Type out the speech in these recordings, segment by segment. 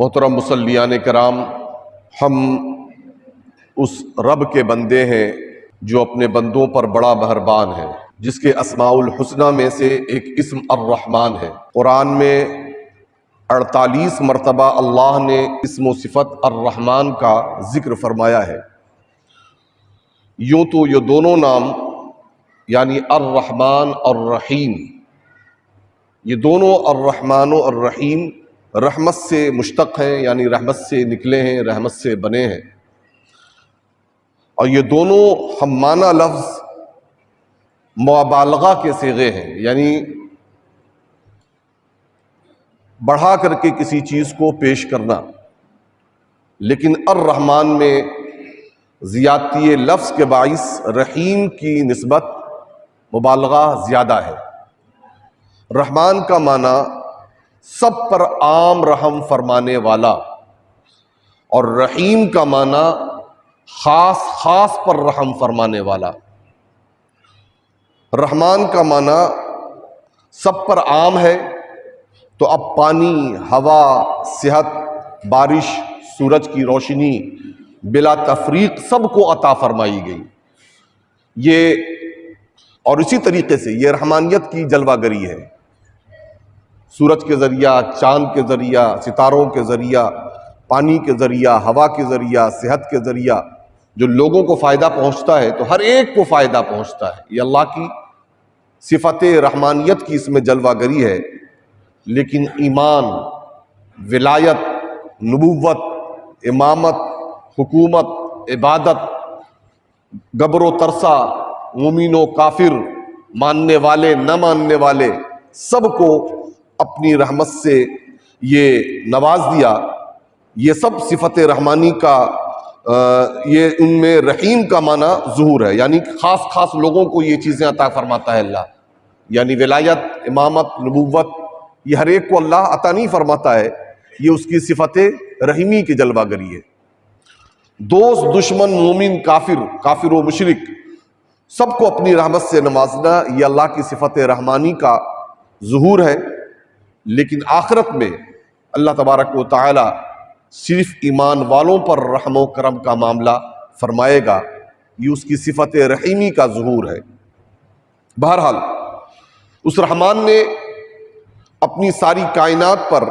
محترم مصلیان کرام، ہم اس رب کے بندے ہیں جو اپنے بندوں پر بڑا مہربان ہے، جس کے اسماء الحسنہ میں سے ایک اسم الرحمن ہے۔ قرآن میں 48 مرتبہ اللہ نے اسم و صفت الرحمن کا ذکر فرمایا ہے۔ یوں تو یہ دونوں نام یعنی الرحمن اور الرحیم، یہ دونوں الرحمن و الرحیم رحمت سے مشتق ہیں، یعنی رحمت سے نکلے ہیں، رحمت سے بنے ہیں، اور یہ دونوں ہم معنی لفظ مبالغہ کے صیغے ہیں، یعنی بڑھا کر کے کسی چیز کو پیش کرنا۔ لیکن الرحمن میں زیادتی لفظ کے باعث رحیم کی نسبت مبالغہ زیادہ ہے۔ رحمان کا معنی سب پر عام رحم فرمانے والا، اور رحیم کا معنی خاص پر رحم فرمانے والا۔ رحمان کا معنی سب پر عام ہے، تو اب پانی، ہوا، صحت، بارش، سورج کی روشنی بلا تفریق سب کو عطا فرمائی گئی۔ اور اسی طریقے سے یہ رحمانیت کی جلوہ گری ہے۔ سورج کے ذریعہ، چاند کے ذریعہ، ستاروں کے ذریعہ، پانی کے ذریعہ، ہوا کے ذریعہ، صحت کے ذریعہ جو لوگوں کو فائدہ پہنچتا ہے، تو ہر ایک کو فائدہ پہنچتا ہے۔ یہ اللہ کی صفت رحمانیت کی اس میں جلوہ گری ہے۔ لیکن ایمان، ولایت، نبوت، امامت، حکومت، عبادت، گبر و ترسا، مومن و کافر، ماننے والے نہ ماننے والے، سب کو اپنی رحمت سے یہ نواز دیا۔ یہ سب صفت رحمانی کا یہ ان میں رحیم کا معنی ظہور ہے، یعنی خاص لوگوں کو یہ چیزیں عطا فرماتا ہے اللہ، یعنی ولایت، امامت، نبوت، یہ ہر ایک کو اللہ عطا نہیں فرماتا ہے، یہ اس کی صفت رحیمی کی جلوہ گری ہے۔ دوست، دشمن، مومن، کافر و مشرک، سب کو اپنی رحمت سے نوازنا یہ اللہ کی صفت رحمانی کا ظہور ہے۔ لیکن آخرت میں اللہ تبارک و تعالی صرف ایمان والوں پر رحم و کرم کا معاملہ فرمائے گا، یہ اس کی صفت رحیمی کا ظہور ہے۔ بہرحال اس رحمان نے اپنی ساری کائنات پر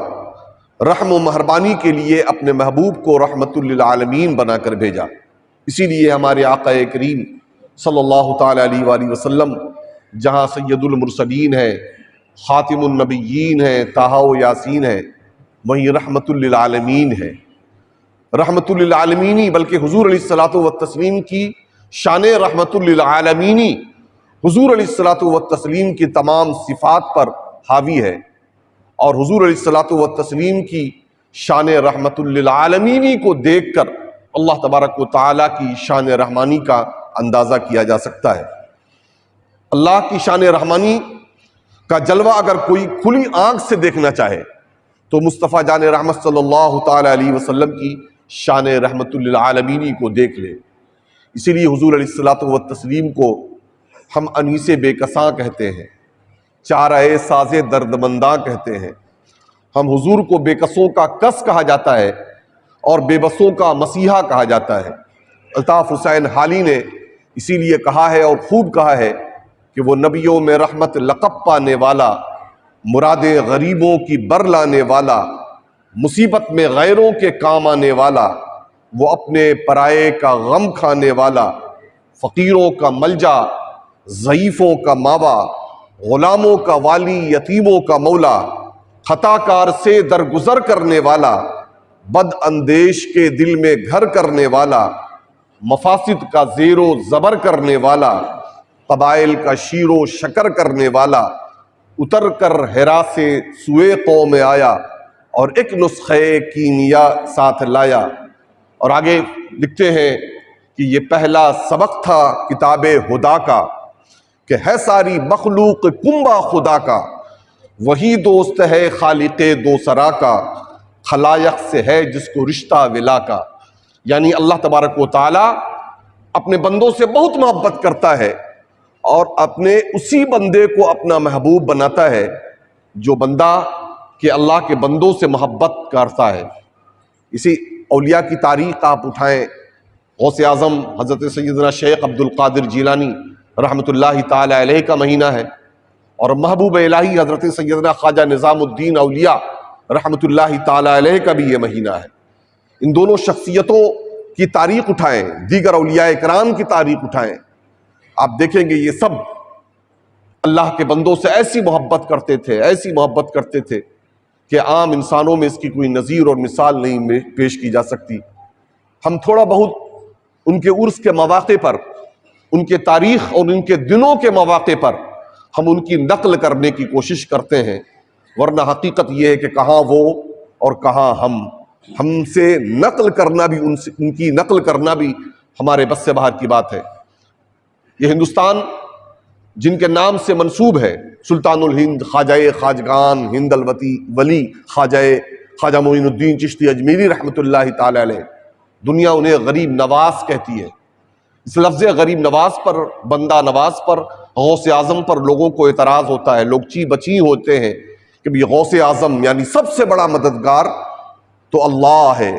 رحم و مہربانی کے لیے اپنے محبوب کو رحمت للعالمین بنا کر بھیجا۔ اسی لیے ہمارے آقا کریم صلی اللہ تعالی علیہ وآلہ وسلم جہاں سید المرسلین ہے، خاتم النبیین ہے، طٰہٰ و یاسین ہے، وہیں رحمت للعالمین ہے۔ رحمت للعالمینی بلکہ حضور علیہ الصلوۃ والتسلیم کی شان رحمت للعالمینی حضور علیہ الصلوۃ والتسلیم کی تمام صفات پر حاوی ہے، اور حضور علیہ الصلوۃ والتسلیم کی شان رحمت للعالمینی کو دیکھ کر اللہ تبارک و تعالیٰ کی شان رحمانی کا اندازہ کیا جا سکتا ہے۔ اللہ کی شان رحمانی کا جلوہ اگر کوئی کھلی آنکھ سے دیکھنا چاہے تو مصطفیٰ جان رحمت صلی اللہ تعالی علیہ وسلم کی شان رحمت للعالمینی کو دیکھ لے۔ اسی لیے حضور علیہ الصلوۃ والتسلیم کو ہم انیس بے کساں کہتے ہیں، چارہ ساز دردمنداں کہتے ہیں۔ ہم حضور کو بے کسوں کا کس کہا جاتا ہے اور بے بسوں کا مسیحا کہا جاتا ہے۔ الطاف حسین حالی نے اسی لیے کہا ہے اور خوب کہا ہے کہ وہ نبیوں میں رحمت لقب پانے والا، مراد غریبوں کی بر لانے والا، مصیبت میں غیروں کے کام آنے والا، وہ اپنے پرائے کا غم کھانے والا، فقیروں کا ملجا، ضعیفوں کا ماوا، غلاموں کا والی، یتیموں کا مولا، خطا کار سے درگزر کرنے والا، بد اندیش کے دل میں گھر کرنے والا، مفاسد کا زیر و زبر کرنے والا، قبائل کا شیر و شکر کرنے والا، اتر کر حرا سے سوئے قوم آیا اور ایک نسخے کیمیا ساتھ لایا۔ اور آگے لکھتے ہیں کہ یہ پہلا سبق تھا کتاب ہدا کا، کہ ہے ساری مخلوق کنبہ خدا کا، وہی دوست ہے خالق دو سرا کا، خلائق سے ہے جس کو رشتہ ولا کا۔ یعنی اللہ تبارک و تعالی اپنے بندوں سے بہت محبت کرتا ہے، اور اپنے اسی بندے کو اپنا محبوب بناتا ہے جو بندہ کہ اللہ کے بندوں سے محبت کرتا ہے۔ اسی اولیاء کی تاریخ آپ اٹھائیں، غوث اعظم حضرت سیدنا شیخ عبد القادر جیلانی رحمۃ اللہ تعالی علیہ کا مہینہ ہے، اور محبوب الہی حضرت سیدنا خواجہ نظام الدین اولیاء رحمۃ اللہ تعالی علیہ کا بھی یہ مہینہ ہے۔ ان دونوں شخصیتوں کی تاریخ اٹھائیں، دیگر اولیاء کرام کی تاریخ اٹھائیں، آپ دیکھیں گے یہ سب اللہ کے بندوں سے ایسی محبت کرتے تھے، ایسی محبت کرتے تھے کہ عام انسانوں میں اس کی کوئی نظیر اور مثال نہیں پیش کی جا سکتی۔ ہم تھوڑا بہت ان کے عرس کے مواقع پر، ان کے تاریخ اور ان کے دنوں کے مواقع پر ہم ان کی نقل کرنے کی کوشش کرتے ہیں، ورنہ حقیقت یہ ہے کہ کہاں وہ اور کہاں ہم سے نقل کرنا بھی، ان کی نقل کرنا بھی ہمارے بس سے باہر کی بات ہے۔ یہ ہندوستان جن کے نام سے منسوب ہے، سلطان الہند خواجہ خواجگان ہند ولی خواجہ معین الدین چشتی اجمیری رحمۃ اللہ تعالی علیہ، دنیا انہیں غریب نواز کہتی ہے۔ اس لفظ غریب نواز پر، بندہ نواز پر، غوث اعظم پر لوگوں کو اعتراض ہوتا ہے، لوگ چی بچی ہوتے ہیں کہ یہ غوث اعظم یعنی سب سے بڑا مددگار تو اللہ ہے،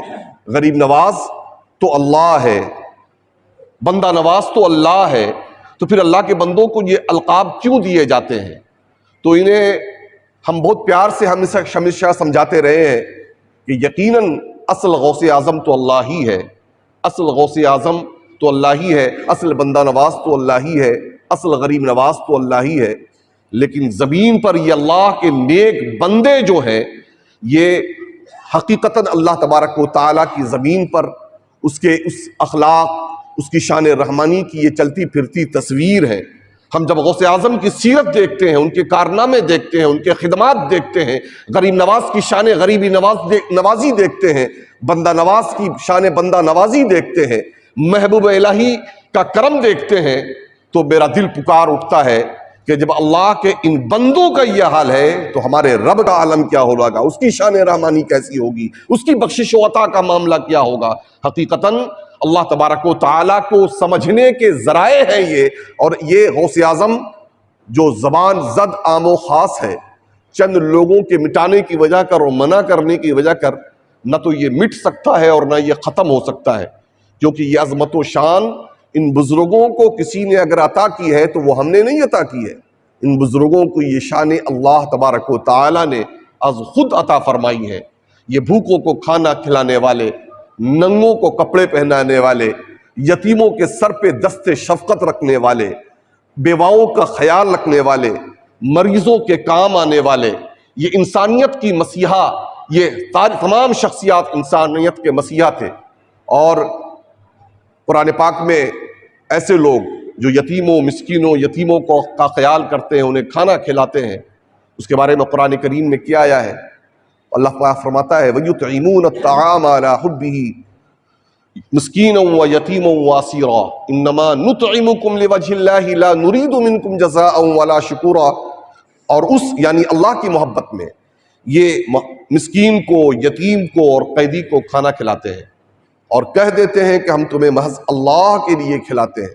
غریب نواز تو اللہ ہے، بندہ نواز تو اللہ ہے، تو پھر اللہ کے بندوں کو یہ القاب کیوں دیے جاتے ہیں؟ تو انہیں ہم بہت پیار سے ہمیشہ سمجھاتے رہے ہیں کہ یقیناً اصل غوث اعظم تو اللہ ہی ہے، اصل غوث اعظم تو اللہ ہی ہے، اصل بندہ نواز تو اللہ ہی ہے، اصل غریب نواز تو اللہ ہی ہے، لیکن زمین پر یہ اللہ کے نیک بندے جو ہیں، یہ حقیقتاً اللہ تبارک و تعالیٰ کی زمین پر اس اخلاق، اس کی شان رحمانی کی یہ چلتی پھرتی تصویر ہے۔ ہم جب غوث اعظم کی سیرت دیکھتے ہیں، ان کے کارنامے دیکھتے ہیں، ان کے خدمات دیکھتے ہیں، غریب نواز کی شان غریبی نوازی دیکھتے ہیں، بندہ نواز کی شان بندہ نوازی دیکھتے ہیں، محبوب الہی کا کرم دیکھتے ہیں، تو میرا دل پکار اٹھتا ہے کہ جب اللہ کے ان بندوں کا یہ حال ہے تو ہمارے رب کا عالم کیا ہوگا، اس کی شان رحمانی کیسی ہوگی، اس کی بخشش و عطا کا معاملہ کیا ہوگا۔ حقیقتاً اللہ تبارک و تعالیٰ کو سمجھنے کے ذرائع ہیں یہ، اور یہ غوث اعظم جو زبان زد عام و خاص ہے، چند لوگوں کے مٹانے کی وجہ کر اور منع کرنے کی وجہ کر نہ تو یہ مٹ سکتا ہے اور نہ یہ ختم ہو سکتا ہے، کیونکہ یہ عظمت و شان ان بزرگوں کو کسی نے اگر عطا کی ہے تو وہ ہم نے نہیں عطا کی ہے، ان بزرگوں کو یہ شان اللہ تبارک و تعالیٰ نے از خود عطا فرمائی ہے۔ یہ بھوکوں کو کھانا کھلانے والے، ننگوں کو کپڑے پہنانے والے، یتیموں کے سر پہ دست شفقت رکھنے والے، بیواؤں کا خیال رکھنے والے، مریضوں کے کام آنے والے، یہ انسانیت کی مسیحا، یہ تمام شخصیات انسانیت کے مسیحا تھے۔ اور قرآن پاک میں ایسے لوگ جو یتیموں، مسکینوں، یتیموں کا خیال کرتے ہیں، انہیں کھانا کھلاتے ہیں، اس کے بارے میں قرآن کریم میں کیا آیا ہے؟ اللہ پاک فرماتا ہے وَيُطْعِمُونَ الطَّعَامَ عَلَىٰ حُبِّهِ مِسْكِينًا وَيَتِيمًا وَأَسِيرًا إِنَّمَا نُطْعِمُكُمْ لِوَجْهِ اللَّهِ لَا نُرِيدُ مِنكُمْ جَزَاءً وَلَا شُكُورًا۔ اور اس یعنی اللہ کی محبت میں یہ مسکین کو، یتیم کو اور قیدی کو کھانا کھلاتے ہیں اور کہہ دیتے ہیں کہ ہم تمہیں محض اللہ کے لیے کھلاتے ہیں،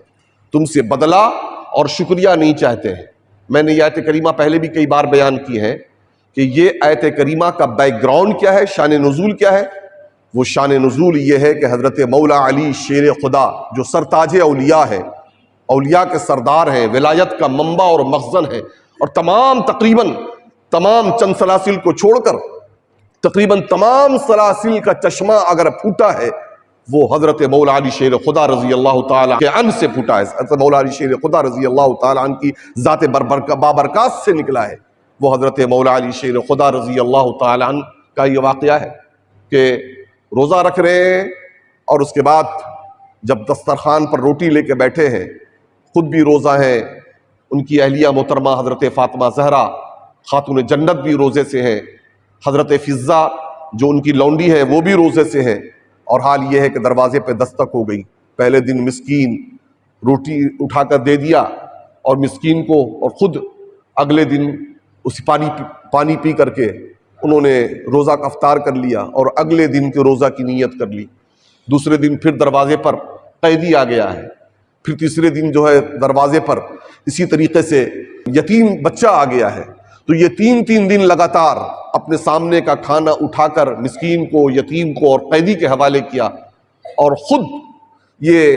تم سے بدلہ اور شکریہ نہیں چاہتے ہیں۔ میں نے یہ آیت کریمہ پہلے بھی کئی بار بیان کی ہے کہ یہ آیت کریمہ کا بیک گراؤنڈ کیا ہے، شان نزول کیا ہے؟ وہ شان نزول یہ ہے کہ حضرت مولا علی شیر خدا جو سرتاج اولیاء ہے، اولیاء کے سردار ہیں، ولایت کا منبع اور مخزن ہے، اور تقریباً تمام چند سلاسل کو چھوڑ کر تقریباً تمام سلاسل کا چشمہ اگر پھوٹا ہے وہ حضرت مولا علی شیر خدا رضی اللہ تعالیٰ کے عن سے پھوٹا ہے۔ حضرت مولا علی شیر خدا رضی اللہ تعالیٰ عنہ کی ذات بابرکات سے نکلا ہے۔ وہ حضرت مولا علی شیر خدا رضی اللہ تعالیٰ عنہ کا یہ واقعہ ہے کہ روزہ رکھ رہے ہیں، اور اس کے بعد جب دسترخوان پر روٹی لے کے بیٹھے ہیں، خود بھی روزہ ہیں، ان کی اہلیہ محترمہ حضرت فاطمہ زہرا خاتون جنت بھی روزے سے ہیں، حضرت فضہ جو ان کی لونڈی ہے وہ بھی روزے سے ہیں، اور حال یہ ہے کہ دروازے پہ دستک ہو گئی۔ پہلے دن مسکین روٹی اٹھا کر دے دیا اور مسکین کو، اور خود اگلے دن اس پانی پی کر کے انہوں نے روزہ کا افطار کر لیا اور اگلے دن کے روزہ کی نیت کر لی۔ دوسرے دن پھر دروازے پر قیدی آ گیا ہے، پھر تیسرے دن جو ہے دروازے پر اسی طریقے سے یتیم بچہ آ گیا ہے۔ تو یہ 3 دن لگاتار اپنے سامنے کا کھانا اٹھا کر مسکین کو، یتیم کو اور قیدی کے حوالے کیا، اور خود یہ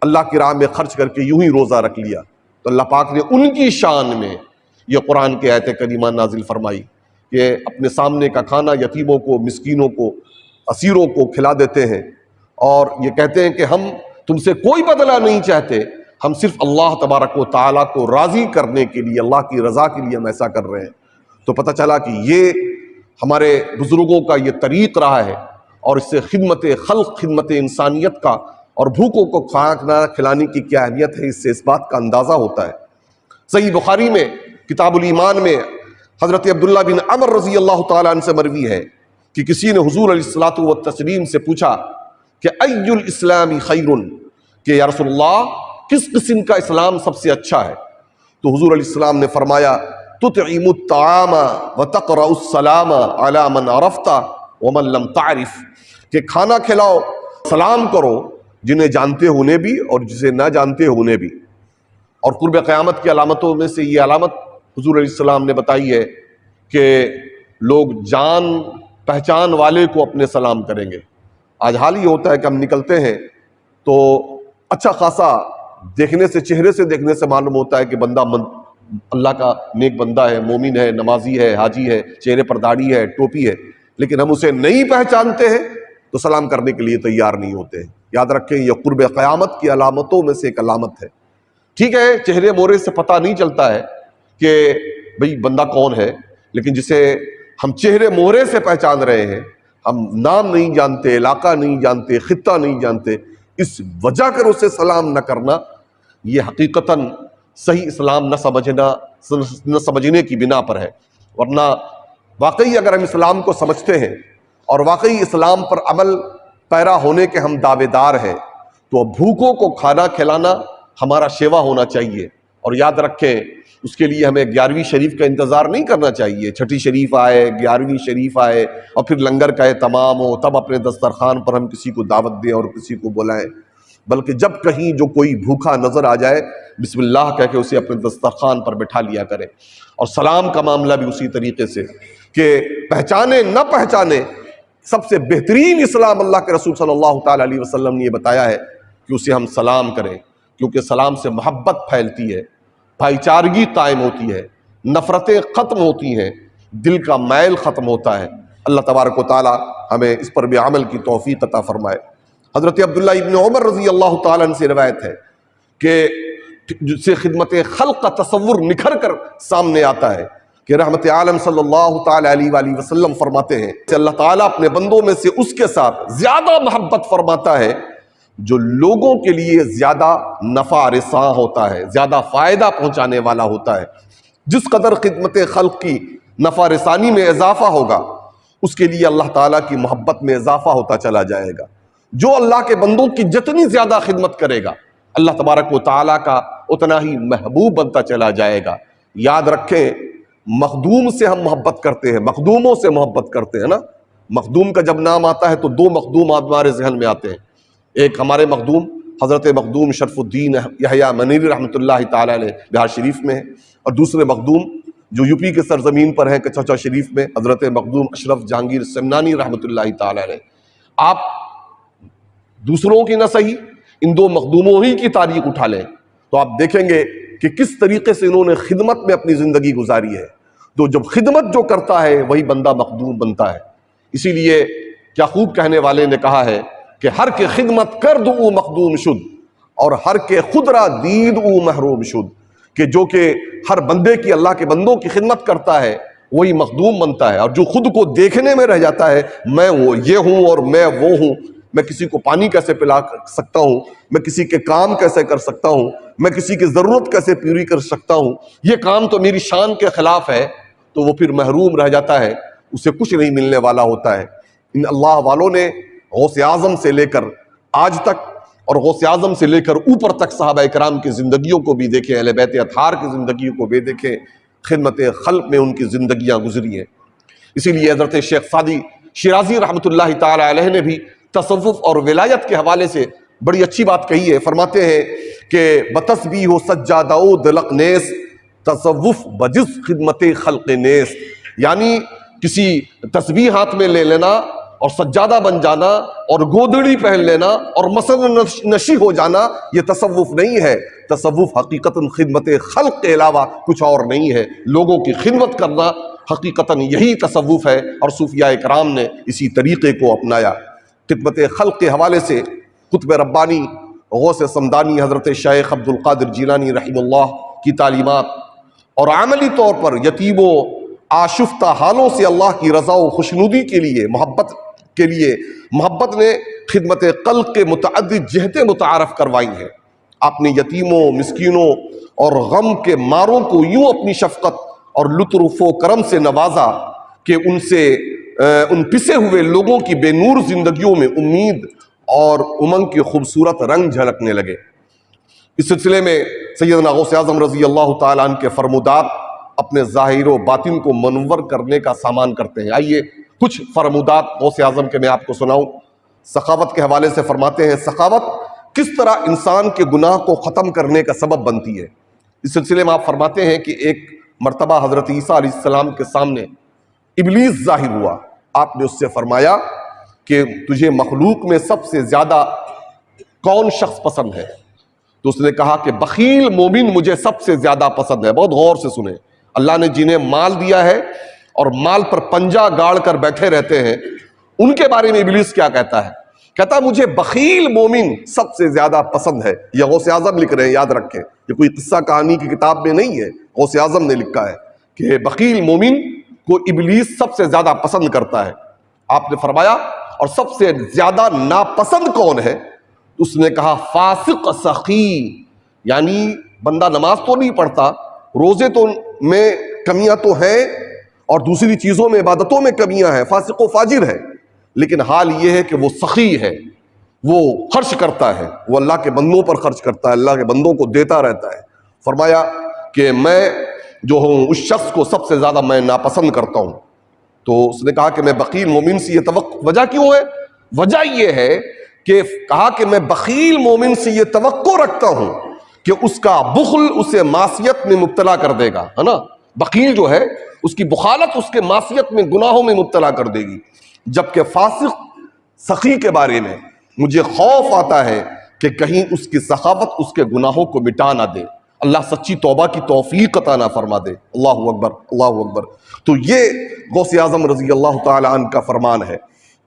اللہ کی راہ میں خرچ کر کے یوں ہی روزہ رکھ لیا۔ تو اللہ پاک نے ان کی شان میں یہ قرآن کی آیت کریمہ نازل فرمائی کہ اپنے سامنے کا کھانا یتیموں کو، مسکینوں کو، اسیروں کو کھلا دیتے ہیں، اور یہ کہتے ہیں کہ ہم تم سے کوئی بدلہ نہیں چاہتے، ہم صرف اللہ تبارک و تعالیٰ کو راضی کرنے کے لیے، اللہ کی رضا کے لیے ہم ایسا کر رہے ہیں۔ تو پتہ چلا کہ یہ ہمارے بزرگوں کا یہ طریق رہا ہے، اور اس سے خدمت خلق، خدمت انسانیت کا اور بھوکوں کو کھانا کھلانے کی کیا اہمیت ہے، اس سے اس بات کا اندازہ ہوتا ہے۔ صحیح بخاری میں کتاب الایمان میں حضرت عبداللہ بن عمر رضی اللہ تعالیٰ عنہ سے مروی ہے کہ کسی نے حضور علیہ الصلوۃ والتسلیم سے پوچھا کہ ای الاسلام خیر، کہ یا رسول اللہ کس قسم کا اسلام سب سے اچھا ہے؟ تو حضور علیہ السلام نے فرمایا تطعم الطعام وتقرأ السلام علی من عرفت ومن لم تعرف، کہ کھانا کھلاؤ، سلام کرو جنہیں جانتے ہونے بھی اور جسے نہ جانتے ہونے بھی۔ اور قرب قیامت کی علامتوں میں سے یہ علامت حضور علیہ السلام نے بتائی ہے کہ لوگ جان پہچان والے کو اپنے سلام کریں گے۔ آج حال یہ ہوتا ہے کہ ہم نکلتے ہیں تو اچھا خاصا دیکھنے سے، چہرے سے دیکھنے سے معلوم ہوتا ہے کہ بندہ اللہ کا نیک بندہ ہے، مومن ہے، نمازی ہے، حاجی ہے، چہرے پر داڑھی ہے، ٹوپی ہے، لیکن ہم اسے نہیں پہچانتے ہیں تو سلام کرنے کے لیے تیار نہیں ہوتے ہیں۔ یاد رکھیں یہ قرب قیامت کی علامتوں میں سے ایک علامت ہے۔ ٹھیک ہے چہرے مورے سے پتہ نہیں چلتا ہے کہ بھئی بندہ کون ہے، لیکن جسے ہم چہرے مورے سے پہچان رہے ہیں، ہم نام نہیں جانتے، علاقہ نہیں جانتے، خطہ نہیں جانتے، اس وجہ کر اسے سلام نہ کرنا، یہ حقیقتاً صحیح اسلام نہ سمجھنے کی بنا پر ہے۔ ورنہ واقعی اگر ہم اسلام کو سمجھتے ہیں اور واقعی اسلام پر عمل پیرا ہونے کے ہم دعوے دار ہیں، تو بھوکوں کو کھانا کھلانا ہمارا شیوا ہونا چاہیے۔ اور یاد رکھیں اس کے لیے ہمیں 11ویں شریف کا انتظار نہیں کرنا چاہیے، چھٹی شریف آئے، 11ویں شریف آئے اور پھر لنگر کا اہتمام ہو تب اپنے دسترخوان پر ہم کسی کو دعوت دیں اور کسی کو بلائیں، بلکہ جب کہیں جو کوئی بھوکا نظر آ جائے بسم اللہ کہہ کے اسے اپنے دسترخوان پر بٹھا لیا کرے۔ اور سلام کا معاملہ بھی اسی طریقے سے کہ پہچانے نہ پہچانے، سب سے بہترین اسلام اللہ کے رسول صلی اللہ تعالیٰ علیہ وسلم نے یہ بتایا ہے کہ اسے ہم سلام کریں، کیونکہ سلام سے محبت پھیلتی ہے، بھائی چارگی قائم ہوتی ہے، نفرتیں ختم ہوتی ہیں، دل کا میل ختم ہوتا ہے۔ اللہ تبارک و تعالیٰ ہمیں اس پر بھی عمل کی توفیق عطا فرمائے۔ حضرت عبداللہ ابن عمر رضی اللہ تعالیٰ عنہ سے روایت ہے کہ جس سے خدمت خلق کا تصور نکھر کر سامنے آتا ہے کہ رحمت عالم صلی اللہ تعالیٰ علیہ وآلہ وسلم فرماتے ہیں کہ اللہ تعالیٰ اپنے بندوں میں سے اس کے ساتھ زیادہ محبت فرماتا ہے جو لوگوں کے لیے زیادہ نفع رساں ہوتا ہے، زیادہ فائدہ پہنچانے والا ہوتا ہے۔ جس قدر خدمت خلق کی نفع رسانی میں اضافہ ہوگا اس کے لیے اللہ تعالیٰ کی محبت میں اضافہ ہوتا چلا جائے گا۔ جو اللہ کے بندوں کی جتنی زیادہ خدمت کرے گا اللہ تبارک و تعالیٰ کا اتنا ہی محبوب بنتا چلا جائے گا۔ یاد رکھیں مخدوم سے ہم محبت کرتے ہیں، مخدوموں سے محبت کرتے ہیں نا۔ مخدوم کا جب نام آتا ہے تو دو مخدوم ہمارے ذہن میں آتے ہیں، ایک ہمارے مخدوم حضرت مخدوم شرف الدین یحییٰ منیری رحمۃ اللہ تعالیٰ علیہ بہار شریف میں ہے، اور دوسرے مخدوم جو یو پی کے سرزمین پر ہیں کچھوچا شریف میں حضرت مخدوم اشرف جہانگیر سمنانی رحمۃ اللہ تعالیٰ علیہ۔ آپ دوسروں کی نہ صحیح ان دو مخدوموں ہی کی تاریخ اٹھا لیں تو آپ دیکھیں گے کہ کس طریقے سے انہوں نے خدمت میں اپنی زندگی گزاری ہے۔ تو جب خدمت جو کرتا ہے وہی بندہ مخدوم بنتا ہے۔ اسی لیے کیا خوب کہنے والے نے کہا ہے کہ ہر کے خدمت کرد او مخدوم شد اور ہر کے خود را دید او محروم شد، کہ جو کہ ہر بندے کی، اللہ کے بندوں کی خدمت کرتا ہے وہی مخدوم بنتا ہے، اور جو خود کو دیکھنے میں رہ جاتا ہے میں وہ یہ ہوں اور میں وہ ہوں، میں کسی کو پانی کیسے پلا سکتا ہوں، میں کسی کے کام کیسے کر سکتا ہوں، میں کسی کی ضرورت کیسے پوری کر سکتا ہوں، یہ کام تو میری شان کے خلاف ہے، تو وہ پھر محروم رہ جاتا ہے، اسے کچھ نہیں ملنے والا ہوتا ہے۔ ان اللہ والوں نے غوث اعظم سے لے کر آج تک اور غوث اعظم سے لے کر اوپر تک صحابہ کرام کی زندگیوں کو بھی دیکھیں، اہل بیت اطہار کی زندگیوں کو بھی دیکھیں، خدمت خلق میں ان کی زندگیاں گزری ہیں۔ اسی لیے حضرت شیخ سعدی شیرازی رحمۃ اللہ تعالی علیہ نے بھی تصوف اور ولایت کے حوالے سے بڑی اچھی بات کہی ہے۔ فرماتے ہیں کہ بتسبیح سجادہ دلق نیس تصوف بجز خدمت خلق نیست، یعنی کسی تسبیح ہاتھ میں لے لینا اور سجادہ بن جانا اور گودڑی پہن لینا اور مسند نشی ہو جانا یہ تصوف نہیں ہے۔ تصوف حقیقتاً خدمت خلق کے علاوہ کچھ اور نہیں ہے، لوگوں کی خدمت کرنا حقیقتاً یہی تصوف ہے، اور صوفیاء کرام نے اسی طریقے کو اپنایا۔ خدمت خلق کے حوالے سے قطب ربانی غوث سمدانی حضرت شیخ عبد القادر جیلانی رحمہ اللہ کی تعلیمات، اور عملی طور پر یتیموں آشفتہ حالوں سے اللہ کی رضا و خوشنودی کے لیے محبت نے خدمت خلق کے متعدد جہتیں متعارف کروائی ہیں۔ آپ نے یتیموں، مسکینوں اور غم کے ماروں کو یوں اپنی شفقت اور لطف و کرم سے نوازا کہ ان پسے ہوئے لوگوں کی بے نور زندگیوں میں امید اور امنگ کے خوبصورت رنگ جھلکنے لگے۔ اس سلسلے میں سیدنا غوث اعظم رضی اللہ تعالیٰ عنہ کے فرمودات اپنے ظاہر و باطن کو منور کرنے کا سامان کرتے ہیں۔ آئیے کچھ فرمودات غوث اعظم کے میں آپ کو سناؤں۔ سخاوت کے حوالے سے فرماتے ہیں، سخاوت کس طرح انسان کے گناہ کو ختم کرنے کا سبب بنتی ہے۔ اس سلسلے میں آپ فرماتے ہیں کہ ایک مرتبہ حضرت عیسیٰ علیہ السلام کے سامنے ابلیس ظاہر ہوا۔ آپ نے اس سے فرمایا کہ تجھے مخلوق میں سب سے زیادہ کون شخص پسند ہے؟ تو اس نے کہا کہ بخیل مومن مجھے سب سے زیادہ پسند ہے۔ بہت غور سے سنیں، اللہ نے جنہیں مال دیا ہے اور مال پر پنجہ گاڑ کر بیٹھے رہتے ہیں، ان کے بارے میں ابلیس کیا کہتا ہے؟ کہتا مجھے بخیل مومن سب سے زیادہ پسند ہے۔ یہ غوث اعظم لکھ رہے ہیں، یاد رکھیں، یہ کوئی قصہ کہانی کی کتاب میں نہیں ہے، غوث اعظم نے لکھا ہے کہ بخیل مومن کو ابلیس سب سے زیادہ پسند کرتا ہے۔ آپ نے فرمایا اور سب سے زیادہ ناپسند کون ہے؟ اس نے کہا فاسق سخی، یعنی بندہ نماز تو نہیں پڑھتا، روزے تو میں کمیاں تو ہیں اور دوسری چیزوں میں عبادتوں میں کمیاں ہیں، فاسق و فاجر ہے، لیکن حال یہ ہے کہ وہ سخی ہے، وہ خرچ کرتا ہے، وہ اللہ کے بندوں پر خرچ کرتا ہے، اللہ کے بندوں کو دیتا رہتا ہے۔ فرمایا کہ میں جو ہوں اس شخص کو سب سے زیادہ میں ناپسند کرتا ہوں۔ تو اس نے کہا کہ میں بخیل مومن سے یہ توقع، وجہ کیوں ہے؟ وجہ یہ ہے کہ کہا کہ میں بخیل مومن سے یہ توقع رکھتا ہوں کہ اس کا بخل اسے معصیت میں مبتلا کر دے گا، ہے نا؟ بخیل جو ہے اس کی بخالت اس کے معصیت میں، گناہوں میں مبتلا کر دے گی، جبکہ فاسق سخی کے بارے میں مجھے خوف آتا ہے کہ کہیں اس کی سخاوت اس کے گناہوں کو مٹا نہ دے، اللہ سچی توبہ کی توفیق عطا نہ فرما دے۔ اللہ اکبر، اللہ اکبر۔ تو یہ غوث اعظم رضی اللہ تعالی عنہ کا فرمان ہے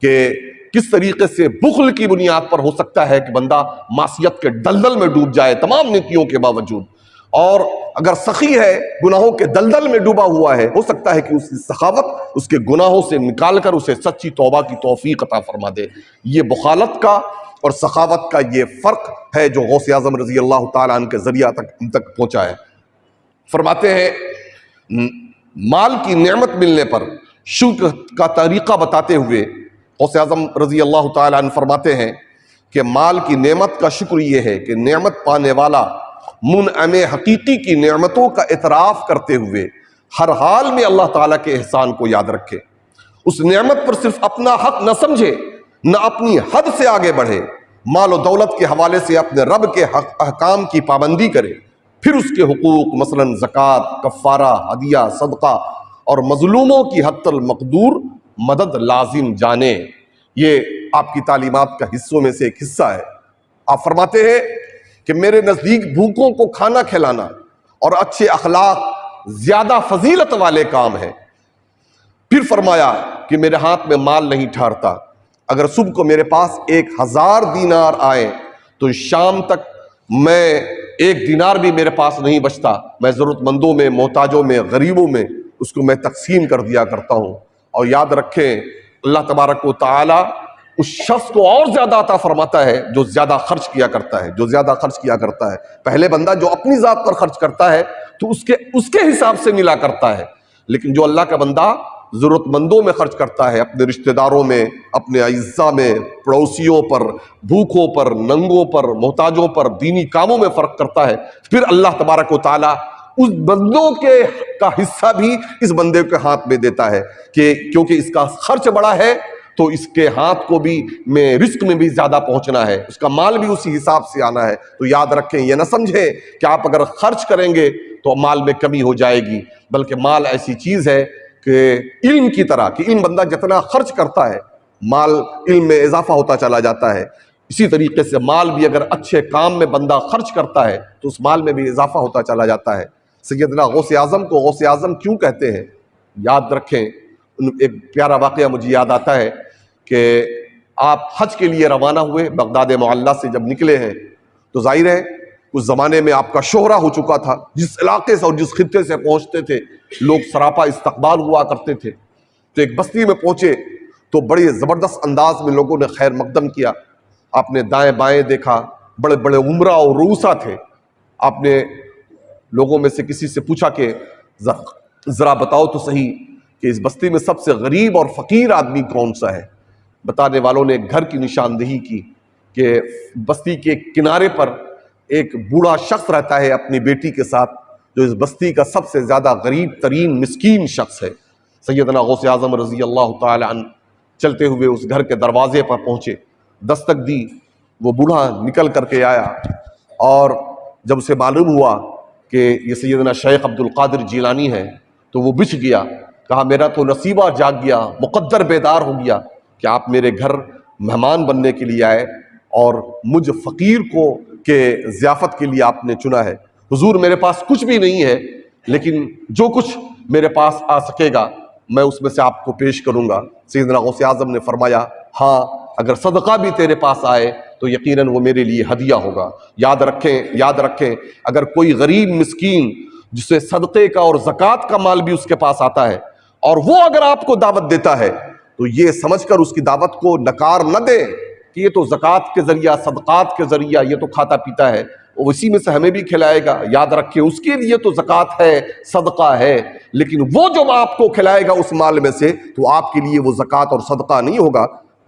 کہ کس طریقے سے بخل کی بنیاد پر ہو سکتا ہے کہ بندہ معصیت کے دلدل میں ڈوب جائے تمام نیکیوں کے باوجود، اور اگر سخی ہے گناہوں کے دلدل میں ڈوبا ہوا ہے، ہو سکتا ہے کہ اس کی سخاوت اس کے گناہوں سے نکال کر اسے سچی توبہ کی توفیق عطا فرما دے۔ یہ بخالت کا اور سخاوت کا یہ فرق ہے جو غوث اعظم رضی اللہ تعالیٰ عنہ کے ذریعہ تک پہنچا ہے۔ فرماتے ہیں مال کی نعمت ملنے پر شکر کا طریقہ بتاتے ہوئے غوث اعظم رضی اللہ تعالیٰ عنہ فرماتے ہیں کہ مال کی نعمت کا شکر یہ ہے کہ نعمت پانے والا منعم حقیقی کی نعمتوں کا اعتراف کرتے ہوئے ہر حال میں اللہ تعالیٰ کے احسان کو یاد رکھے، اس نعمت پر صرف اپنا حق نہ سمجھے، نہ اپنی حد سے آگے بڑھے، مال و دولت کے حوالے سے اپنے رب کے احکام کی پابندی کرے، پھر اس کے حقوق مثلاً زکوٰۃ، کفارہ، ہدیہ، صدقہ اور مظلوموں کی حد المقدور مدد لازم جانے۔ یہ آپ کی تعلیمات کا حصوں میں سے ایک حصہ ہے۔ آپ فرماتے ہیں کہ میرے نزدیک بھوکوں کو کھانا کھلانا اور اچھے اخلاق زیادہ فضیلت والے کام ہیں۔ پھر فرمایا کہ میرے ہاتھ میں مال نہیں ٹھہرتا، اگر صبح کو میرے پاس 1000 دینار آئے تو شام تک میں 1 دینار بھی میرے پاس نہیں بچتا، میں ضرورت مندوں میں، محتاجوں میں، غریبوں میں اس کو میں تقسیم کر دیا کرتا ہوں۔ اور یاد رکھیں اللہ تبارک و تعالی اس شخص کو اور زیادہ عطا فرماتا ہے جو زیادہ خرچ کیا کرتا ہے، جو زیادہ خرچ کیا کرتا ہے۔ پہلے بندہ جو اپنی ذات پر خرچ کرتا ہے تو اس کے حساب سے ملا کرتا ہے، لیکن جو اللہ کا بندہ ضرورت مندوں میں خرچ کرتا ہے، اپنے رشتہ داروں میں، اپنے اعزاء میں، پڑوسیوں پر، بھوکوں پر، ننگوں پر، محتاجوں پر، دینی کاموں میں فرق کرتا ہے، پھر اللہ تبارک و تعالی اس بندوں کا حصہ بھی اس بندے کے ہاتھ میں دیتا ہے کہ کیونکہ اس کا خرچ بڑا ہے تو اس کے ہاتھ کو بھی میں رزق میں بھی زیادہ پہنچنا ہے، اس کا مال بھی اسی حساب سے آنا ہے۔ تو یاد رکھیں، یہ نہ سمجھیں کہ آپ اگر خرچ کریں گے تو مال میں کمی ہو جائے گی، بلکہ مال ایسی چیز ہے کہ علم کی طرح، کہ علم بندہ جتنا خرچ کرتا ہے مال علم میں اضافہ ہوتا چلا جاتا ہے، اسی طریقے سے مال بھی اگر اچھے کام میں بندہ خرچ کرتا ہے تو اس مال میں بھی اضافہ ہوتا چلا جاتا ہے۔ سیدنا غوث اعظم کو غوث اعظم کیوں کہتے ہیں؟ یاد رکھیں، ایک پیارا واقعہ مجھے یاد آتا ہے کہ آپ حج کے لیے روانہ ہوئے، بغداد معلیٰ سے جب نکلے ہیں تو ظاہر ہے اس زمانے میں آپ کا شہرہ ہو چکا تھا، جس علاقے سے اور جس خطے سے پہنچتے تھے لوگ سراپا استقبال ہوا کرتے تھے۔ تو ایک بستی میں پہنچے تو بڑے زبردست انداز میں لوگوں نے خیر مقدم کیا، آپ نے دائیں بائیں دیکھا، بڑے بڑے عمرہ اور رؤسا تھے۔ آپ نے لوگوں میں سے کسی سے پوچھا کہ ذرا بتاؤ تو صحیح کہ اس بستی میں سب سے غریب اور فقیر آدمی کون سا ہے؟ بتانے والوں نے ایک گھر کی نشاندہی کی کہ بستی کے کنارے پر ایک بوڑھا شخص رہتا ہے اپنی بیٹی کے ساتھ، جو اس بستی کا سب سے زیادہ غریب ترین مسکین شخص ہے۔ سیدنا غوث اعظم رضی اللہ تعالی عنہ چلتے ہوئے اس گھر کے دروازے پر پہنچے، دستک دی، وہ بوڑھا نکل کر کے آیا، اور جب اسے معلوم ہوا کہ یہ سیدنا شیخ عبد القادر جیلانی ہے تو وہ بچ گیا، کہا میرا تو نصیبہ جاگ گیا، مقدر بیدار ہو گیا کہ آپ میرے گھر مہمان بننے کے لیے آئے اور مجھ فقیر کو کہ ضیافت کے لیے آپ نے چنا ہے۔ حضور میرے پاس کچھ بھی نہیں ہے، لیکن جو کچھ میرے پاس آ سکے گا میں اس میں سے آپ کو پیش کروں گا۔ سیدنا غوث اعظم نے فرمایا ہاں اگر صدقہ بھی تیرے پاس آئے تو یقیناً وہ میرے لیے ہدیہ ہوگا۔ یاد رکھیں اگر کوئی غریب مسکین جسے صدقے کا اور زکوٰۃ کا مال بھی اس کے پاس آتا ہے اور وہ اگر آپ کو دعوت دیتا ہے تو یہ سمجھ کر اس کی دعوت کو نکار نہ دے کہ یہ تو زکوٰۃ کے ذریعہ، صدقات کے ذریعہ یہ تو کھاتا پیتا ہے، وہ اسی میں سے ہمیں بھی کھلائے گا۔ یاد رکھیں اس کے لیے تو زکوٰۃ ہے، صدقہ ہے، لیکن وہ جو آپ کو کھلائے گا اس مال میں سے تو آپ کے لیے وہ زکوٰۃ اور صدقہ نہیں ہوگا،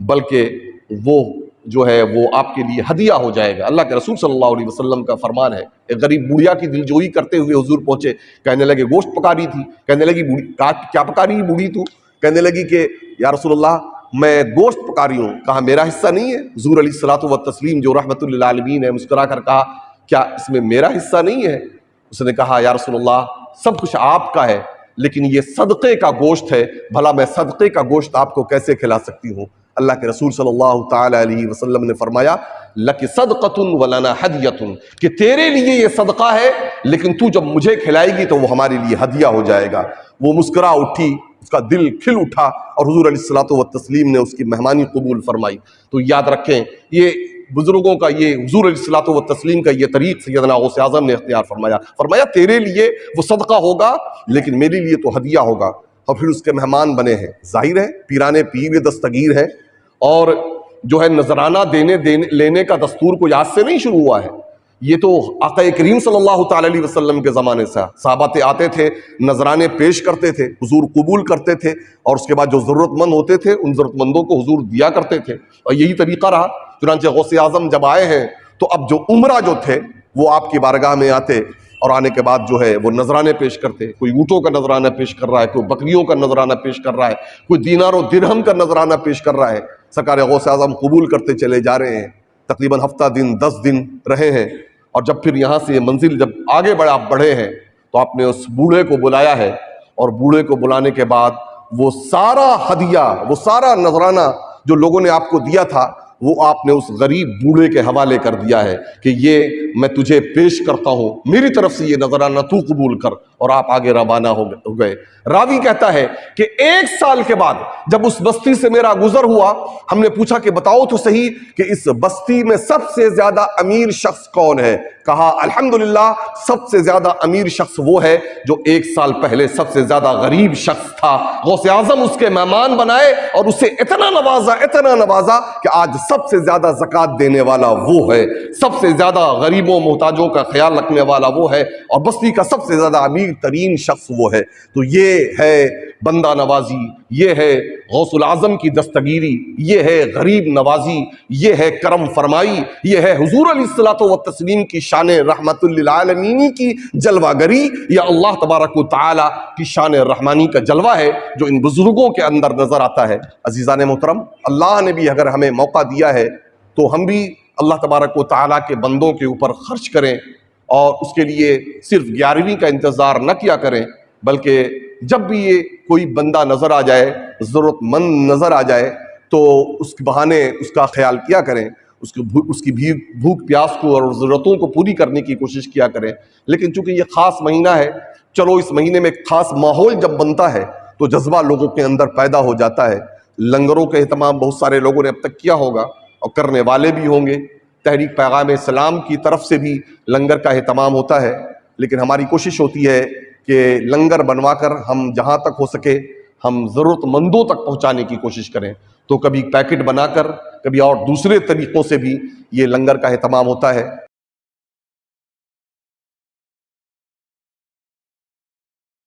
بلکہ وہ جو ہے وہ آپ کے لیے ہدیہ ہو جائے گا۔ اللہ کے رسول صلی اللہ علیہ وسلم کا فرمان ہے، ایک غریب بوڑھیا کی دلجوئی کرتے ہوئے حضور پہنچے، کہنے لگے گوشت پکا رہی تھی، کہنے لگی کیا پکا رہی بوڑھی تو؟ کہنے لگی کہ یا رسول اللہ میں گوشت پکا رہی ہوں۔ کہا میرا حصہ نہیں ہے؟ حضور علیہ الصلوۃ والتسلیم جو رحمت للعالمین ہے مسکرا کر کہا کیا اس میں میرا حصہ نہیں ہے؟ اس نے کہا یا رسول اللہ سب کچھ آپ کا ہے، لیکن یہ صدقے کا گوشت ہے، بھلا میں صدقے کا گوشت آپ کو کیسے کھلا سکتی ہوں؟ اللہ کے رسول صلی اللہ تعالی علیہ وسلم نے فرمایا لک صدقۃ ولنا ہدیۃ، کہ تیرے لیے یہ صدقہ ہے لیکن تو جب مجھے کھلائے گی تو وہ ہمارے لیے ہدیہ ہو جائے گا۔ وہ مسکرا اٹھی، اس کا دل کھل اٹھا اور حضور علیہ الصلوۃ والتسلیم نے اس کی مہمانی قبول فرمائی۔ تو یاد رکھیں یہ بزرگوں کا، یہ حضور علیہ الصلوۃ والتسلیم کا یہ طریق سیدنا غوث اعظم نے اختیار فرمایا تیرے لیے وہ صدقہ ہوگا لیکن میرے لیے تو ہدیہ ہوگا، اور پھر اس کے مہمان بنے ہیں۔ ظاہر ہے پیرانے پیر دستگیر ہیں، اور جو ہے نذرانہ لینے کا دستور کوئی آج سے نہیں شروع ہوا ہے، یہ تو آقا کریم صلی اللہ تعالی علیہ وسلم کے زمانے سے صحابہ آتے تھے، نذرانے پیش کرتے تھے، حضور قبول کرتے تھے، اور اس کے بعد جو ضرورت مند ہوتے تھے ان ضرورت مندوں کو حضور دیا کرتے تھے، اور یہی طریقہ رہا۔ چنانچہ غوث اعظم جب آئے ہیں تو اب جو عمرہ جو تھے وہ آپ کی بارگاہ میں آتے، اور آنے کے بعد جو ہے وہ نذرانے پیش کرتے، کوئی اونٹوں کا نذرانہ پیش کر رہا ہے، کوئی بکریوں کا نذرانہ پیش کر رہا ہے، کوئی دینار و درہم کا نذرانہ پیش کر رہا ہے۔ سرکار غوث اعظم قبول کرتے چلے جا رہے ہیں، تقریباً ہفتہ دن 10 دن رہے ہیں، اور جب پھر یہاں سے منزل جب آگے بڑھے ہیں تو آپ نے اس بوڑھے کو بلایا ہے، اور بوڑھے کو بلانے کے بعد وہ سارا ہدیہ، وہ سارا نذرانہ جو لوگوں نے آپ کو دیا تھا وہ آپ نے اس غریب بوڑھے کے حوالے کر دیا ہے کہ یہ میں تجھے پیش کرتا ہوں، میری طرف سے یہ نذرانہ تو قبول کر، اور آپ آگے روانہ ہو گئے۔ راوی کہتا ہے کہ 1 سال کے بعد جب اس بستی سے میرا گزر ہوا، ہم نے پوچھا کہ بتاؤ تو صحیح کہ اس بستی میں سب سے زیادہ امیر شخص کون ہے؟ کہا الحمدللہ سب سے زیادہ امیر شخص وہ ہے جو 1 سال پہلے سب سے زیادہ غریب شخص تھا۔ غوث اعظم اس کے مہمان بنائے اور اسے اتنا نوازا کہ آج سب سے زیادہ زکوٰۃ دینے والا وہ ہے، سب سے زیادہ غریبوں محتاجوں کا خیال رکھنے والا وہ ہے، اور بستی کا سب سے زیادہ امیر ترین شخص وہ ہے۔ تو یہ ہے بندہ نوازی، یہ ہے غوث العظم کی دستگیری، یہ ہے غریب نوازی، یہ ہے کرم فرمائی، یہ ہے حضور علیہ الصلوۃ والتسلیم کی شان رحمت للعالمین کی جلوہ گری یا اللہ تبارک و تعالی کی شان رحمانی کا جلوہ ہے جو ان بزرگوں کے اندر نظر آتا ہے۔ عزیزان محترم، اللہ نے بھی اگر ہمیں موقع دیا ہے تو ہم بھی اللہ تبارک و تعالیٰ کے بندوں کے اوپر خرچ کریں، اور اس کے لیے صرف 11ویں کا انتظار نہ کیا کریں، بلکہ جب بھی یہ کوئی بندہ نظر آ جائے، ضرورت مند نظر آ جائے، تو اس کے بہانے اس کا خیال کیا کریں، اس کی بھوک پیاس کو اور ضرورتوں کو پوری کرنے کی کوشش کیا کریں۔ لیکن چونکہ یہ خاص مہینہ ہے، چلو اس مہینے میں ایک خاص ماحول جب بنتا ہے تو جذبہ لوگوں کے اندر پیدا ہو جاتا ہے۔ لنگروں کا اہتمام بہت سارے لوگوں نے اب تک کیا ہوگا اور کرنے والے بھی ہوں گے، تحریک پیغام اسلام کی طرف سے بھی لنگر کا اہتمام ہوتا ہے، لیکن ہماری کوشش ہوتی ہے کہ لنگر بنوا کر ہم جہاں تک ہو سکے ہم ضرورت مندوں تک پہنچانے کی کوشش کریں۔ تو کبھی پیکٹ بنا کر، کبھی اور دوسرے طریقوں سے بھی یہ لنگر کا اہتمام ہوتا ہے۔